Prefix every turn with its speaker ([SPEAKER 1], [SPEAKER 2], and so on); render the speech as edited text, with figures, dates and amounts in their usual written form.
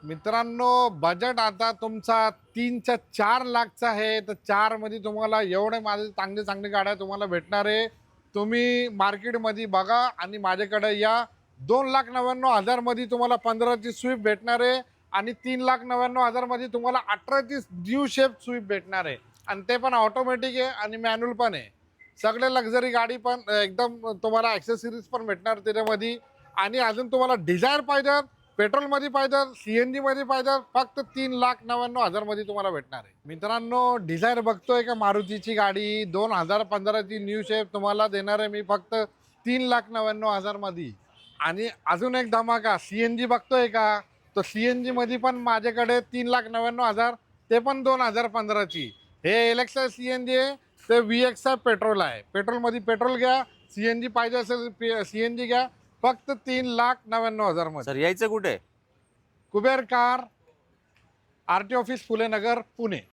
[SPEAKER 1] मित्रांनो, बजेट आता तुमचा 3 च्या 4 लाखचा आहे. तर 4 मध्ये तुम्हाला एवढे माझे चांगले चांगले गाड्या तुम्हाला भेटणार आहे. तुम्ही मार्केटमध्ये बघा आणि माझ्याकडे या. 2,99,000 मध्ये तुम्हाला 15ची स्विफ्ट भेटणार आहे आणि 3,99,000 मध्ये तुम्हाला 18ची न्यू शेप स्विफ्ट भेटणार आहे. आणि ते पण ऑटोमॅटिक आहे आणि मॅन्युअल पण आहे. सगळे लक्झरी गाडी पण एकदम तुम्हाला ॲक्सेसरीज पण भेटणार त्याच्यामध्ये. आणि अजून तुम्हाला डिझायर पाहिजे, पेट्रोलमध्ये पाहिजे, CNG मध्ये पाहिजे, फक्त 3,99,000 मध्ये तुम्हाला भेटणार आहे. मित्रांनो, डिझायर बघतोय का? मारुतीची गाडी 2015ची न्यू शेप तुम्हाला देणार आहे मी फक्त 3,99,000 मध्ये. आणि अजून एक धमाका, CNG बघतोय का? तो CNG मध्ये पण माझ्याकडे 3,99,000, ते पण 2015ची. हे एलेक्सा CNG आहे, ते VX पेट्रोल आहे. पेट्रोलमध्ये पेट्रोल घ्या, CNG पाहिजे असेल CNG घ्या, फक्त 3,99,000 मध्ये.
[SPEAKER 2] सर यायचं कुठे?
[SPEAKER 1] Kuber car, RT office, Phule Nagar, Pune.